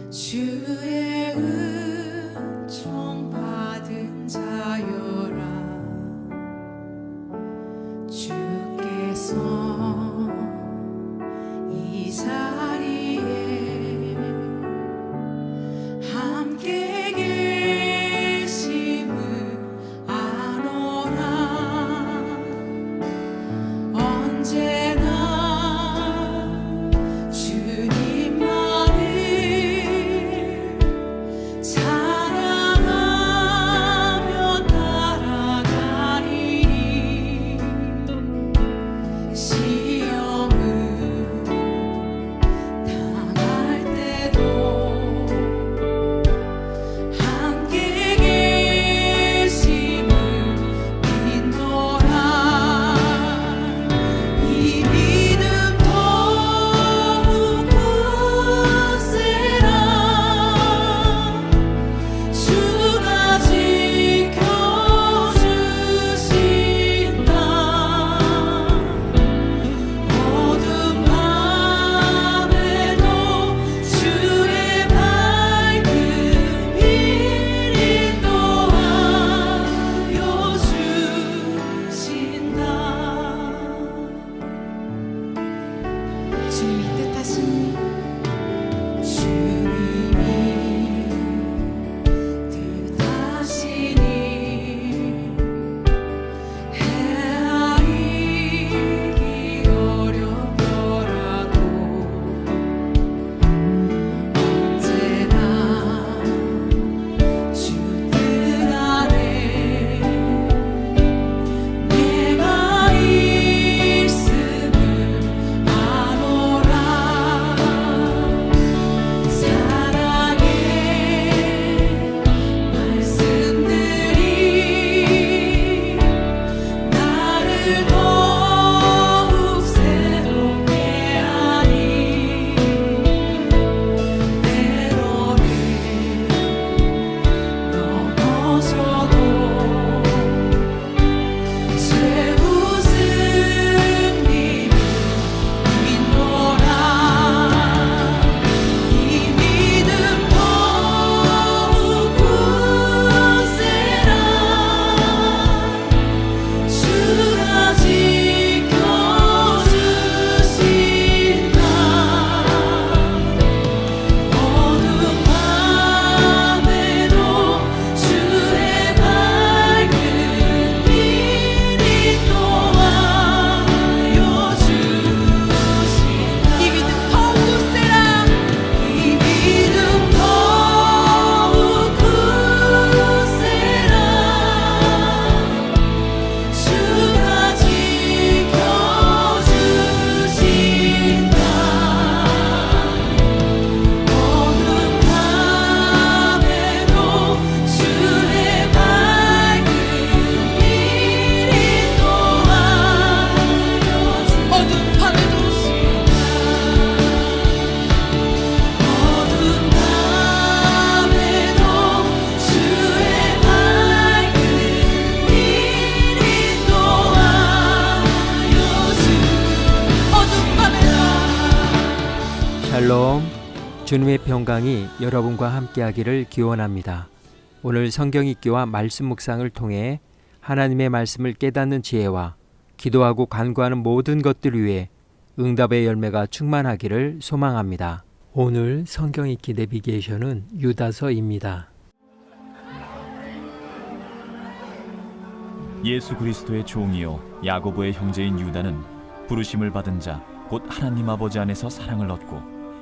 주의 은총 받은 자여라. 주께서 이 자리에 함께 계심을 아노라. 언제나 샬롬, 주님의 평강이 여러분과 함께하기를 기원합니다. 오늘 성경 읽기와 말씀 묵상을 통해 하나님의 말씀을 깨닫는 지혜와 기도하고 간구하는 모든 것들 위해 응답의 열매가 충만하기를 소망합니다. 오늘 성경 읽기 내비게이션은 유다서입니다. 예수 그리스도의 종이요 야고보의 형제인 유다는 부르심을 받은 자 곧 하나님 아버지 안에서 사랑을 얻고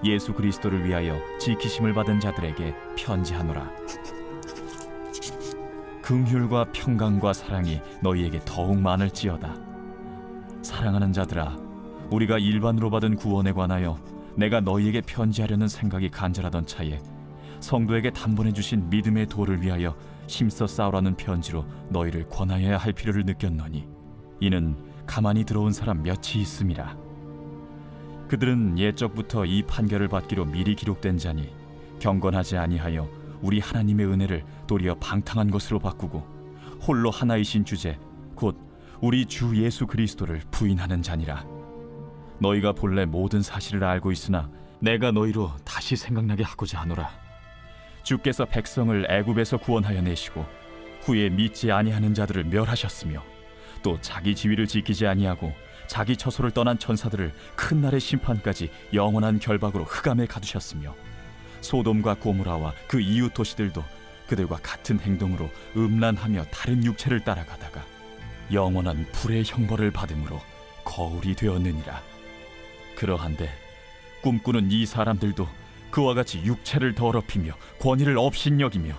예수 그리스도를 위하여 지키심을 받은 자들에게 편지하노라. 긍휼과 평강과 사랑이 너희에게 더욱 많을지어다. 사랑하는 자들아, 우리가 일반으로 받은 구원에 관하여 내가 너희에게 편지하려는 생각이 간절하던 차에 성도에게 단번에 주신 믿음의 도를 위하여 힘써 싸우라는 편지로 너희를 권하여야 할 필요를 느꼈노니 이는 가만히 들어온 사람 몇이 있음이라. 그들은 옛적부터 이 판결을 받기로 미리 기록된 자니 경건하지 아니하여 우리 하나님의 은혜를 도리어 방탕한 것으로 바꾸고 홀로 하나이신 주제 곧 우리 주 예수 그리스도를 부인하는 자니라. 너희가 본래 모든 사실을 알고 있으나 내가 너희로 다시 생각나게 하고자 하노라. 주께서 백성을 애굽에서 구원하여 내시고 후에 믿지 아니하는 자들을 멸하셨으며 또 자기 지위를 지키지 아니하고 자기 처소를 떠난 천사들을 큰 날의 심판까지 영원한 결박으로 흑암에 가두셨으며 소돔과 고모라와 그 이웃 도시들도 그들과 같은 행동으로 음란하며 다른 육체를 따라가다가 영원한 불의 형벌을 받음으로 거울이 되었느니라. 그러한데 꿈꾸는 이 사람들도 그와 같이 육체를 더럽히며 권위를 업신여기며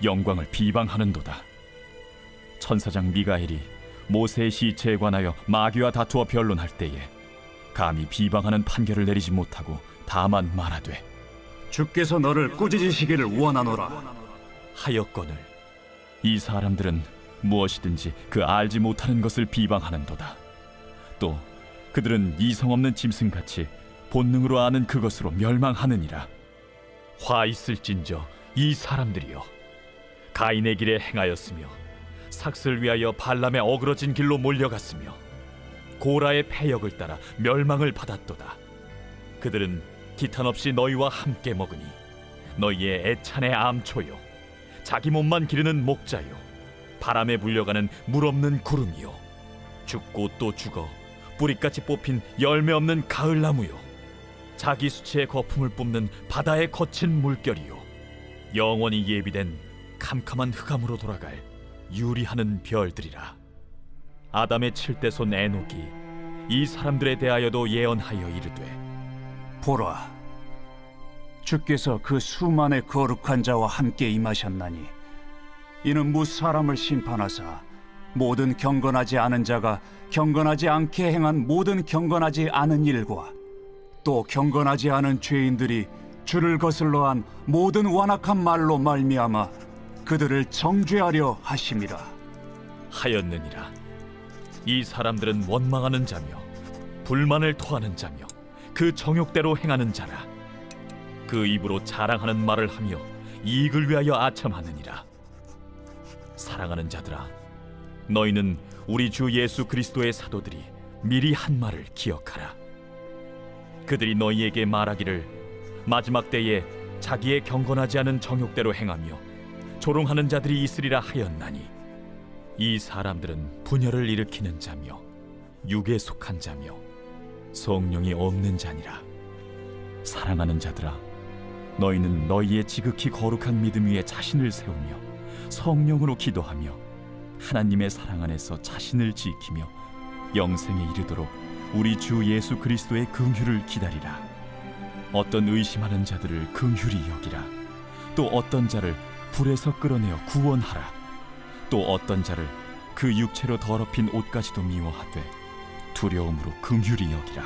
영광을 비방하는도다. 천사장 미가엘이 모세의 시체에 관하여 마귀와 다투어 변론할 때에 감히 비방하는 판결을 내리지 못하고 다만 말하되 주께서 너를 꾸짖으시기를 원하노라. 하였거늘 이 사람들은 무엇이든지 그 알지 못하는 것을 비방하는도다. 또 그들은 이성 없는 짐승같이 본능으로 아는 그것으로 멸망하느니라. 화 있을진저 이 사람들이여, 가인의 길에 행하였으며 삭슬 위하여 발람의 어그러진 길로 몰려갔으며 고라의 패역을 따라 멸망을 받았도다. 그들은 기탄 없이 너희와 함께 먹으니 너희의 애찬의 암초요 자기 몸만 기르는 목자요 바람에 불려가는 물 없는 구름이요 죽고 또 죽어 뿌리같이 뽑힌 열매 없는 가을나무요 자기 수치의 거품을 뿜는 바다의 거친 물결이요 영원히 예비된 캄캄한 흑암으로 돌아갈 유리하는 별들이라. 아담의 7대손 에녹이 이 사람들에 대하여도 예언하여 이르되 보라, 주께서 그 수만의 거룩한 자와 함께 임하셨나니 이는 무사람을 심판하사 모든 경건하지 않은 자가 경건하지 않게 행한 모든 경건하지 않은 일과 또 경건하지 않은 죄인들이 주를 거슬러 한 모든 완악한 말로 말미암아 그들을 정죄하려 하심이라. 하였느니라. 이 사람들은 원망하는 자며 불만을 토하는 자며 그 정욕대로 행하는 자라. 그 입으로 자랑하는 말을 하며 이익을 위하여 아첨하느니라. 사랑하는 자들아, 너희는 우리 주 예수 그리스도의 사도들이 미리 한 말을 기억하라. 그들이 너희에게 말하기를 마지막 때에 자기의 경건하지 않은 정욕대로 행하며 조롱하는 자들이 있으리라 하였나니 이 사람들은 분열을 일으키는 자며 육에 속한 자며 성령이 없는 자니라. 사랑하는 자들아, 너희는 너희의 지극히 거룩한 믿음 위에 자신을 세우며 성령으로 기도하며 하나님의 사랑 안에서 자신을 지키며 영생에 이르도록 우리 주 예수 그리스도의 긍휼을 기다리라. 어떤 의심하는 자들을 긍휼히 여기라. 또 어떤 자를 불에서 끌어내어 구원하라. 또 어떤 자를 그 육체로 더럽힌 옷까지도 미워하되 두려움으로 긍휼히 여기라.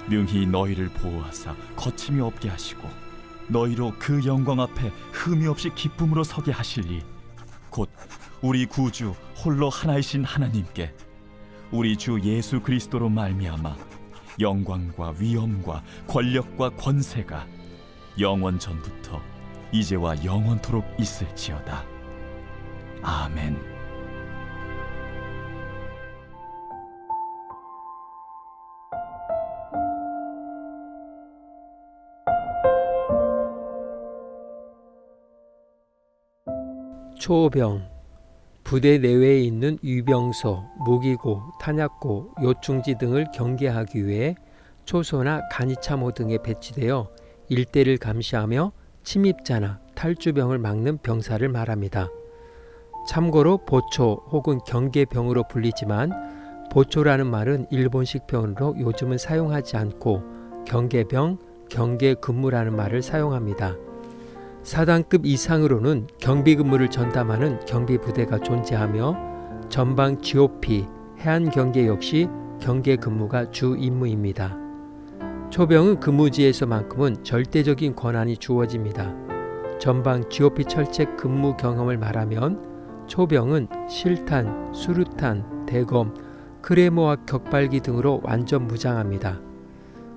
능히 너희를 보호하사 거침이 없게 하시고 너희로 그 영광 앞에 흠이 없이 기쁨으로 서게 하실리 곧 우리 구주 홀로 하나이신 하나님께 우리 주 예수 그리스도로 말미암아 영광과 위엄과 권력과 권세가 영원 전부터 이제와 영원토록 있을지어다. 아멘. 초병, 부대 내외에 있는 유병소, 무기고, 탄약고, 요충지 등을 경계하기 위해 초소나 간이참호 등에 배치되어 일대를 감시하며 침입자나 탈주병을 막는 병사를 말합니다. 참고로 보초 혹은 경계병으로 불리지만 보초라는 말은 일본식 표현으로 요즘은 사용하지 않고 경계병, 경계근무라는 말을 사용합니다. 사단급 이상으로는 경비근무를 전담하는 경비부대가 존재하며 전방 GOP, 해안경계 역시 경계근무가 주 임무입니다. 초병은 근무지에서만큼은 절대적인 권한이 주어집니다. 전방 GOP 철책 근무 경험을 말하면 초병은 실탄, 수류탄, 대검, 크레모와 격발기 등으로 완전 무장합니다.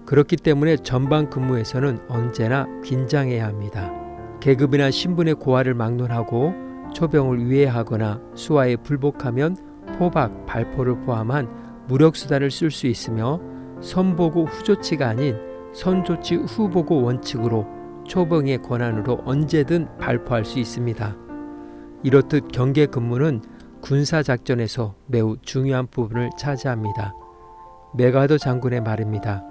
그렇기 때문에 전방 근무에서는 언제나 긴장해야 합니다. 계급이나 신분의 고하를 막론하고 초병을 위해하거나 수하에 불복하면 포박, 발포를 포함한 무력수단을 쓸 수 있으며 선보고 후조치가 아닌 선조치 후보고 원칙으로 초병의 권한으로 언제든 발포할 수 있습니다. 이렇듯 경계 근무는 군사작전에서 매우 중요한 부분을 차지합니다. 메가더 장군의 말입니다.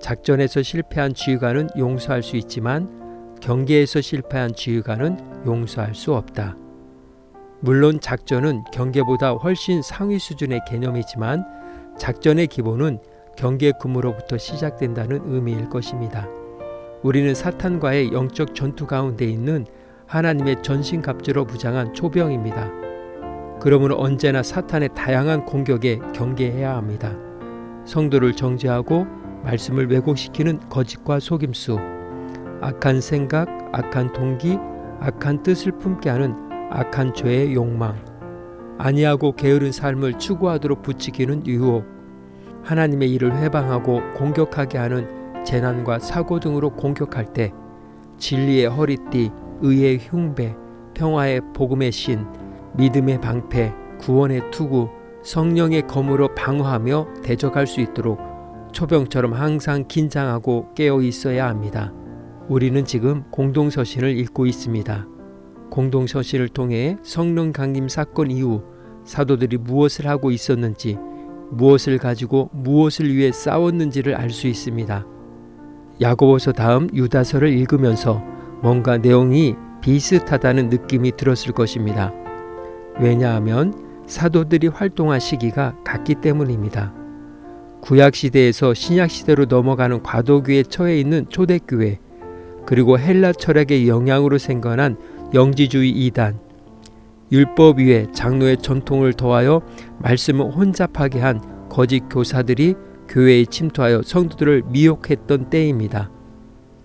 작전에서 실패한 지휘관은 용서할 수 있지만 경계에서 실패한 지휘관은 용서할 수 없다. 물론 작전은 경계보다 훨씬 상위 수준의 개념이지만 작전의 기본은 경계 근무로부터 시작된다는 의미일 것입니다. 우리는 사탄과의 영적 전투 가운데 있는 하나님의 전신갑주로 무장한 초병입니다. 그러므로 언제나 사탄의 다양한 공격에 경계해야 합니다. 성도를 정죄하고 말씀을 왜곡시키는 거짓과 속임수, 악한 생각, 악한 동기, 악한 뜻을 품게 하는 악한 죄의 욕망, 아니하고 게으른 삶을 추구하도록 부추기는 유혹, 하나님의 일을 회방하고 공격하게 하는 재난과 사고 등으로 공격할 때 진리의 허리띠, 의의 흉배, 평화의 복음의 신, 믿음의 방패, 구원의 투구, 성령의 검으로 방어하며 대적할 수 있도록 초병처럼 항상 긴장하고 깨어 있어야 합니다. 우리는 지금 공동서신을 읽고 있습니다. 공동서신을 통해 성령 강림 사건 이후 사도들이 무엇을 하고 있었는지, 무엇을 가지고 무엇을 위해 싸웠는지를 알 수 있습니다. 야고보서 다음 유다서를 읽으면서 뭔가 내용이 비슷하다는 느낌이 들었을 것입니다. 왜냐하면 사도들이 활동한 시기가 같기 때문입니다. 구약시대에서 신약시대로 넘어가는 과도기에 처해 있는 초대교회, 그리고 헬라 철학의 영향으로 생겨난 영지주의 이단, 율법 위에 장로의 전통을 더하여 말씀을 혼잡하게 한 거짓 교사들이 교회에 침투하여 성도들을 미혹했던 때입니다.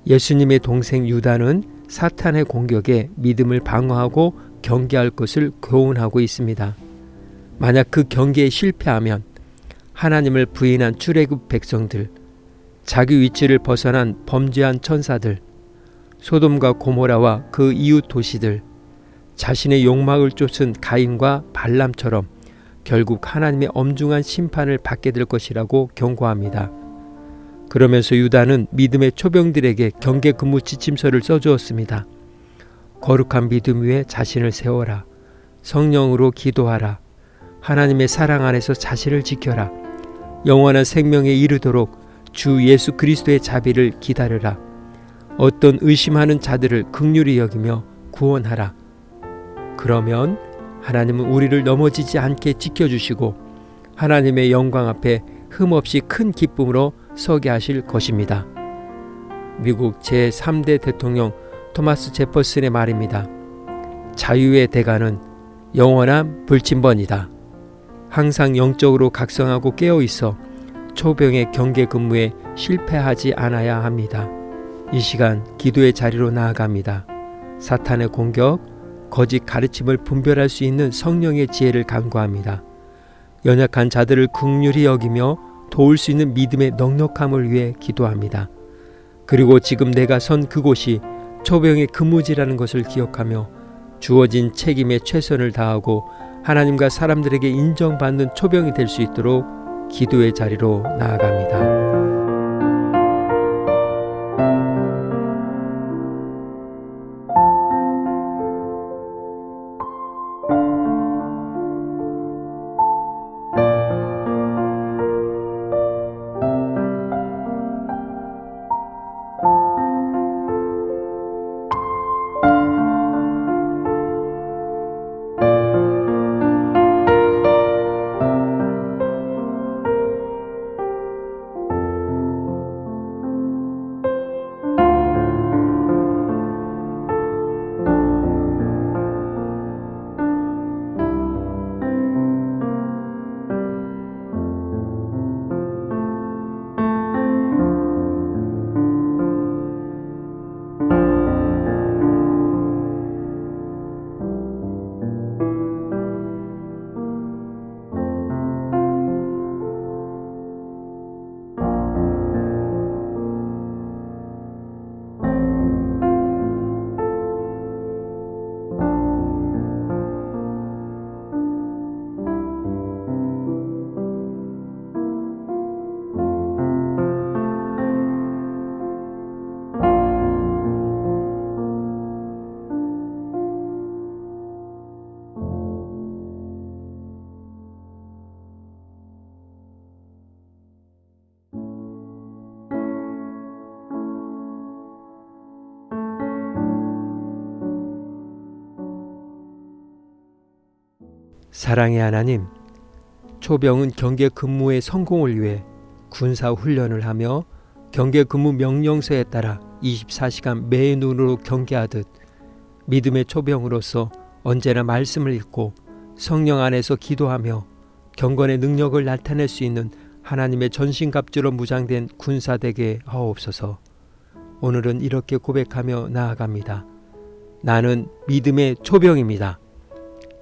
예수님의 동생 유다는 사탄의 공격에 믿음을 방어하고 경계할 것을 교훈하고 있습니다. 만약 그 경계에 실패하면 하나님을 부인한 출애굽 백성들, 자기 위치를 벗어난 범죄한 천사들, 소돔과 고모라와 그 이웃 도시들, 자신의 욕망을 쫓은 가인과 발람처럼 결국 하나님의 엄중한 심판을 받게 될 것이라고 경고합니다. 그러면서 유다는 믿음의 초병들에게 경계 근무 지침서를 써주었습니다. 거룩한 믿음 위에 자신을 세워라. 성령으로 기도하라. 하나님의 사랑 안에서 자신을 지켜라. 영원한 생명에 이르도록 주 예수 그리스도의 자비를 기다려라. 어떤 의심하는 자들을 긍휼히 여기며 구원하라. 그러면 하나님은 우리를 넘어지지 않게 지켜주시고 하나님의 영광 앞에 흠없이 큰 기쁨으로 서게 하실 것입니다. 미국 제3대 대통령 토마스 제퍼슨의 말입니다. 자유의 대가는 영원한 불침번이다. 항상 영적으로 각성하고 깨어있어 초병의 경계 근무에 실패하지 않아야 합니다. 이 시간 기도의 자리로 나아갑니다. 사탄의 공격, 거짓 가르침을 분별할 수 있는 성령의 지혜를 간구합니다. 연약한 자들을 긍휼히 여기며 도울 수 있는 믿음의 넉넉함을 위해 기도합니다. 그리고 지금 내가 선 그곳이 초병의 근무지라는 것을 기억하며 주어진 책임에 최선을 다하고 하나님과 사람들에게 인정받는 초병이 될 수 있도록 기도의 자리로 나아갑니다. 사랑의 하나님, 초병은 경계 근무의 성공을 위해 군사 훈련을 하며 경계 근무 명령서에 따라 24시간 매의 눈으로 경계하듯 믿음의 초병으로서 언제나 말씀을 읽고 성령 안에서 기도하며 경건의 능력을 나타낼 수 있는 하나님의 전신갑주로 무장된 군사 되게 하옵소서. 오늘은 이렇게 고백하며 나아갑니다. 나는 믿음의 초병입니다.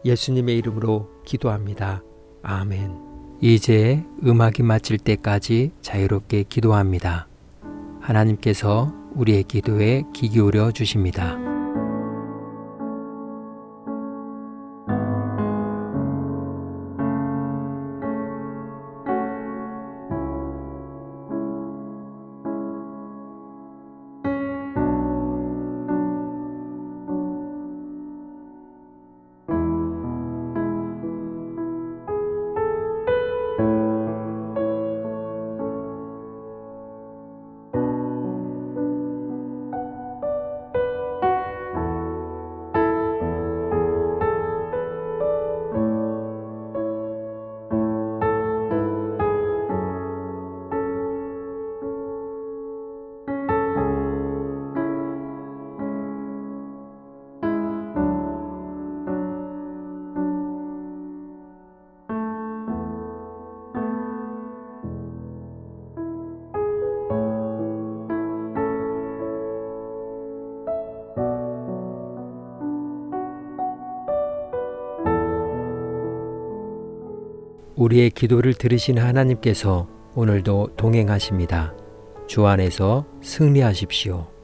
예수님의 이름으로 기도합니다. 아멘. 이제 음악이 마칠 때까지 자유롭게 기도합니다. 하나님께서 우리의 기도에 귀 기울여 주십니다. 우리의 기도를 들으신 하나님께서 오늘도 동행하십니다. 주 안에서 승리하십시오.